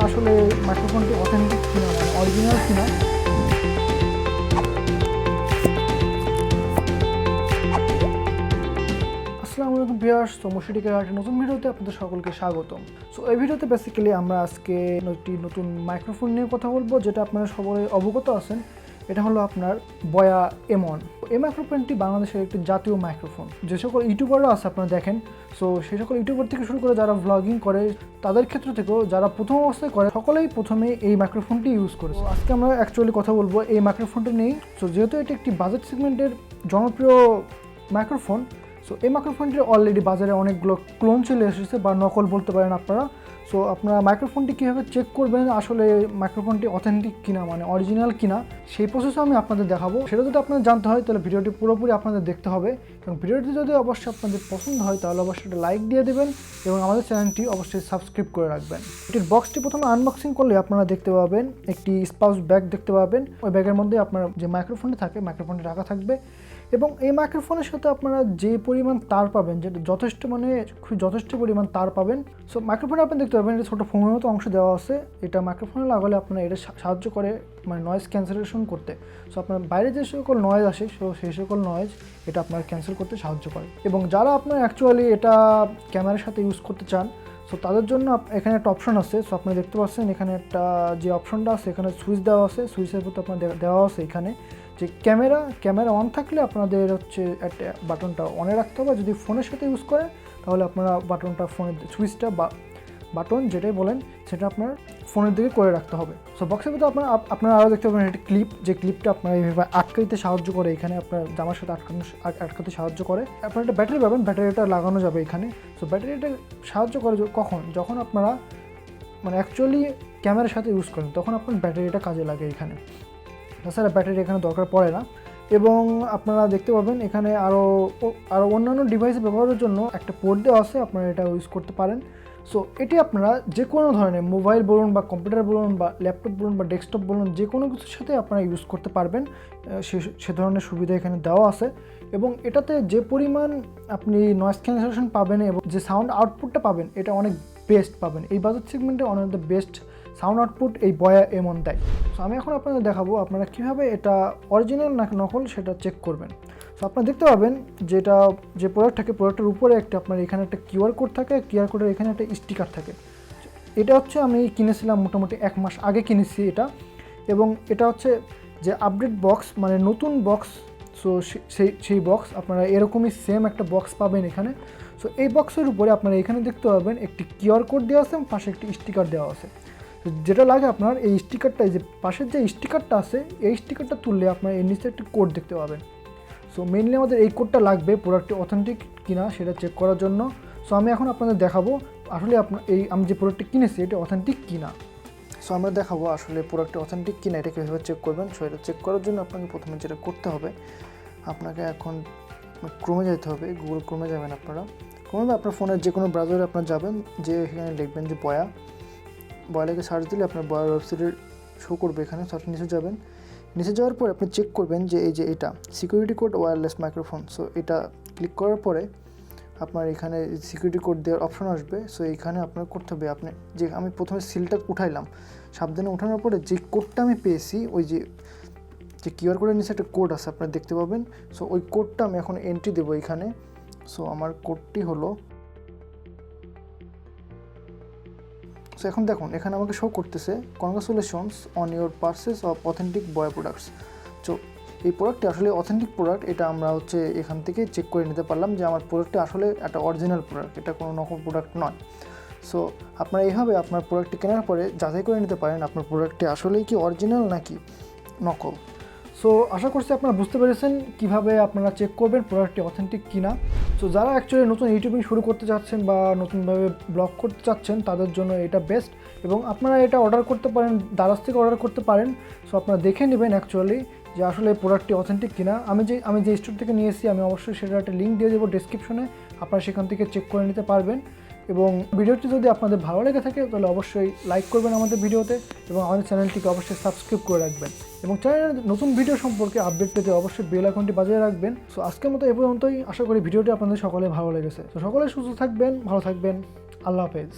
আসলে মাইক্রোফোনটি অথেন্টিক কিনা, মানে অরিজিনাল কিনা। আসসালামু আলাইকুম ভিউয়ার্স, তো MushiTech-এর একটা নতুন ভিডিওতে আপনাদের সকলকে স্বাগতম। সো এই ভিডিওতে বেসিক্যালি আমরা আজকে একটি নতুন মাইক্রোফোন নিয়ে কথা বলবো, যেটা আপনারা সবাই অবগত আছেন। এটা হলো আপনার BOYA M1। এই মাইক্রোফোনটি বাংলাদেশের একটি জাতীয় মাইক্রোফোন। যে সকল ইউটিউবাররা আছে আপনারা দেখেন, সো সেই সকল ইউটিউবার থেকে শুরু করে যারা ভ্লগিং করে তাদের ক্ষেত্র থেকেও যারা প্রথম অবস্থায় করে সকলেই প্রথমে এই মাইক্রোফোনটি ইউজ করে। আজকে আমরা অ্যাকচুয়ালি কথা বলবো এই মাইক্রোফোনটি নেই। সো যেহেতু এটি একটি বাজেট সেগমেন্টের জনপ্রিয় মাইক্রোফোন, সো এই মাইক্রোফোনটির অলরেডি বাজারে অনেকগুলো ক্লোন চলে এসেছে বা নকল বলতে পারেন আপনারা। সো আপনারা মাইক্রোফোনটি কীভাবে চেক করবেন আসলে মাইক্রোফোনটি অথেন্টিক কিনা, মানে অরিজিনাল কিনা, সেই প্রসেসও আমি আপনাদের দেখাবো। সেটা যদি আপনাদের জানতে হয় তাহলে ভিডিওটি পুরোপুরি আপনাদের দেখতে হবে, এবং ভিডিওটি যদি অবশ্যই আপনাদের পছন্দ হয় তাহলে অবশ্যই একটা লাইক দিয়ে দেবেন এবং আমাদের চ্যানেলটি অবশ্যই সাবস্ক্রাইব করে রাখবেন। এটির বক্সটি প্রথমে আনবক্সিং করলে আপনারা দেখতে পাবেন একটি স্পাউস ব্যাগ দেখতে পাবেন। ওই ব্যাগের মধ্যে আপনার যে মাইক্রোফোনটি থাকে মাইক্রোফোনটি রাখা থাকবে, এবং এই মাইক্রোফোনের সাথে আপনারা যে পরিমাণ তার পাবেন, যেটা যথেষ্ট, মানে খুব যথেষ্ট পরিমাণ তার পাবেন। সো মাইক্রোফোনে আপনি দেখতে পাবেন এটা ছোটো ফোনের মতো অংশ দেওয়া আছে। এটা মাইক্রোফোনে লাগালে আপনার এটা সাহায্য করে মানে নয়েজ ক্যান্সেলেশন করতে। সো আপনার বাইরে যে সকল নয়েজ আসে সেই সকল নয়েজ এটা আপনার ক্যান্সেল করতে সাহায্য করে। এবং যারা আপনার অ্যাকচুয়ালি এটা ক্যামেরার সাথে ইউজ করতে চান, সো তাদের জন্য এখানে একটা অপশন আছে। সো আপনি দেখতে পাচ্ছেন এখানে একটা যে অপশনটা আছে, এখানে সুইচ দেওয়া আছে। সুইচের প্রতি আপনার দেওয়া আছে এখানে যে ক্যামেরা অন থাকলে আপনাদের হচ্ছে একটা বাটনটা অনে রাখতে হবে। যদি ফোনের সাথে ইউজ করে তাহলে আপনারা বাটনটা ফোনের সুইচটা বা বাটন যেটাই বলেন সেটা আপনার ফোনের দিকে করে রাখতে হবে। সো বক্সের ভিতরে আপনারা আরও দেখতে পাবেন একটি ক্লিপ, যে ক্লিপটা আপনার এইভাবে আটকাইতে সাহায্য করে। এখানে আপনার জামার সাথে আটকাতে সাহায্য করে। আপনার একটা ব্যাটারি পাবেন, ব্যাটারিটা লাগানো যাবে এখানে। সো ব্যাটারিটা সাহায্য করে যখন আপনারা মানে অ্যাকচুয়ালি ক্যামেরার সাথে ইউজ করেন তখন আপনার ব্যাটারিটা কাজে লাগে এখানে। তাছাড়া ব্যাটারি এখানে দরকার পড়ে না। এবং আপনারা দেখতে পাবেন এখানে আরও অন্যান্য ডিভাইস ব্যবহারের জন্য একটা পোর্ট দেওয়া আছে, আপনারা এটা ইউজ করতে পারেন। সো এটি আপনারা যে কোনো ধরনের মোবাইল বলুন বা কম্পিউটার বলুন বা ল্যাপটপ বলুন বা ডেস্কটপ বলুন, যে কোনো কিছুর সাথে আপনারা ইউজ করতে পারবেন, সে ধরনের সুবিধা এখানে দেওয়া আছে। এবং এটাতে যে পরিমাণ আপনি নয়েজ ক্যান্সেলেশন পাবেন এবং যে সাউন্ড আউটপুটটা পাবেন এটা অনেক বেস্ট পাবেন। এই বাজেট সেগমেন্টে অনেক দ্য বেস্ট সাউন্ড আউটপুট এই BOYA M1 দেয়। সো আমি এখন আপনাদের দেখাবো আপনারা কীভাবে এটা অরিজিনাল না নকল সেটা চেক করবেন। সো আপনারা দেখতে পাবেন যেটা যে প্রোডাক্ট থাকে, প্রোডাক্টের উপরে একটা আপনার এখানে একটা QR কোড থাকে, QR কোডের এখানে একটা স্টিকার থাকে। এটা হচ্ছে আমি কিনেছিলাম মোটামুটি 1 মাস আগে কিনেছি এটা, এবং এটা হচ্ছে যে আপডেট বক্স, মানে নতুন বক্স। সো সেই বক্স আপনারা এরকমই সেম একটা বক্স পাবেন এখানে। সো এই বক্সের উপরে আপনারা এখানে দেখতে পাবেন একটি QR কোড দেওয়া আছে এবং পাশে একটি স্টিকার দেওয়া আছে। যেটা লাগে আপনার এই স্টিকারটা, যে পাশের যে স্টিকারটা আছে এই স্টিকারটা তুললে আপনার এর নিচে একটি কোড দেখতে পাবেন। সো মেইনলি আমাদের এই কোডটা লাগবে প্রোডাক্টটি অথেন্টিক কিনা সেটা চেক করার জন্য। সো আমি এখন আপনাদের দেখাবো আসলে আমি যে প্রোডাক্টটি কিনেছি এটা অথেন্টিক কিনা। সো আমরা দেখাবো আসলে প্রোডাক্টটি অথেন্টিক কিনা এটা কীভাবে চেক করবেন। সো এটা চেক করার জন্য আপনাকে প্রথমে যেটা করতে হবে, আপনাকে এখন ক্রোমে যেতে হবে। গুগল ক্রোমে যাবেন আপনারা। ক্রোমে আপনার ফোনের যে কোনো ব্রাউজারে আপনার যাবেন, যে এখানে লিখবেন যে BOYA লিখে সার্চ দিলে আপনার BOYA ওয়েবসাইটের শো করবে এখানে। সার্চ নিচে যাবেন, নিচে যাওয়ার পরে আপনি চেক করবেন যে এই যে এটা security code wireless microphone. So এটা ক্লিক করার পরে আপনার এখানে সিকিউরিটি কোড দেওয়ার অপশন আসবে। সো এইখানে আপনার করতে হবে, আমি প্রথমে সিলটা উঠাইলাম, সাবধানে উঠানোর পরে যে কোডটা আমি পেয়েছি, ওই যে QR কোডের নিচে একটা কোড আছে আপনারা দেখতে পাবেন। সো ওই কোডটা আমি এখন এন্ট্রি দেবো এখানে। সো আমার কোডটি হলো, সো এখন দেখুন এখানে আমাকে শো করতেছে congratulations on your purchase of authentic BOYA products. So এই প্রোডাক্টটি আসলে অথেন্টিক প্রোডাক্ট, এটা আমরা হচ্ছে এখান থেকে চেক করে নিতে পারলাম যে আমার প্রোডাক্টটি আসলে একটা অরিজিনাল প্রোডাক্ট, এটা কোনো নকল প্রোডাক্ট নয়। সো আপনারা এইভাবে আপনার প্রোডাক্টটি কেনার পরে যাচাই করে নিতে পারেন আপনার প্রোডাক্টটি আসলেই কি অরিজিনাল নাকি নকল। সো আশা করছি আপনারা বুঝতে পেরেছেন কীভাবে আপনারা চেক করবেন প্রোডাক্টটি অথেন্টিক কিনা। সো যারা অ্যাকচুয়ালি নতুন ইউটিউবিং শুরু করতে চাচ্ছেন বা নতুনভাবে ব্লগ করতে চাচ্ছেন তাদের জন্য এটা বেস্ট, এবং আপনারা এটা অর্ডার করতে পারেন, দারাজ থেকে অর্ডার করতে পারেন। সো আপনারা দেখে নেবেন অ্যাকচুয়ালি যে আসলে এই প্রোডাক্টটি অথেন্টিক কিনা। আমি যে স্টোর থেকে নিয়েছি আমি অবশ্যই সেটার একটা লিঙ্ক দিয়ে দেবো ডেসক্রিপশনে, আপনারা সেখান থেকে চেক করে নিতে পারবেন। এবং ভিডিওটি যদি আপনাদের ভালো লেগে থাকে তাহলে অবশ্যই লাইক করবেন আমাদের ভিডিওতে, এবং আমাদের চ্যানেলটিকে অবশ্যই সাবস্ক্রাইব করে রাখবেন, এবং চ্যানেলের নতুন ভিডিও সম্পর্কে আপডেট পেতে অবশ্যই বেল আইকনটি বাজিয়ে রাখবেন। সো আজকের মতো এ পর্যন্তই। আশা করি ভিডিওটি আপনাদের সকলে ভালো লেগেছে। তো সকলে সুস্থ থাকবেন, ভালো থাকবেন। আল্লাহ হাফেজ।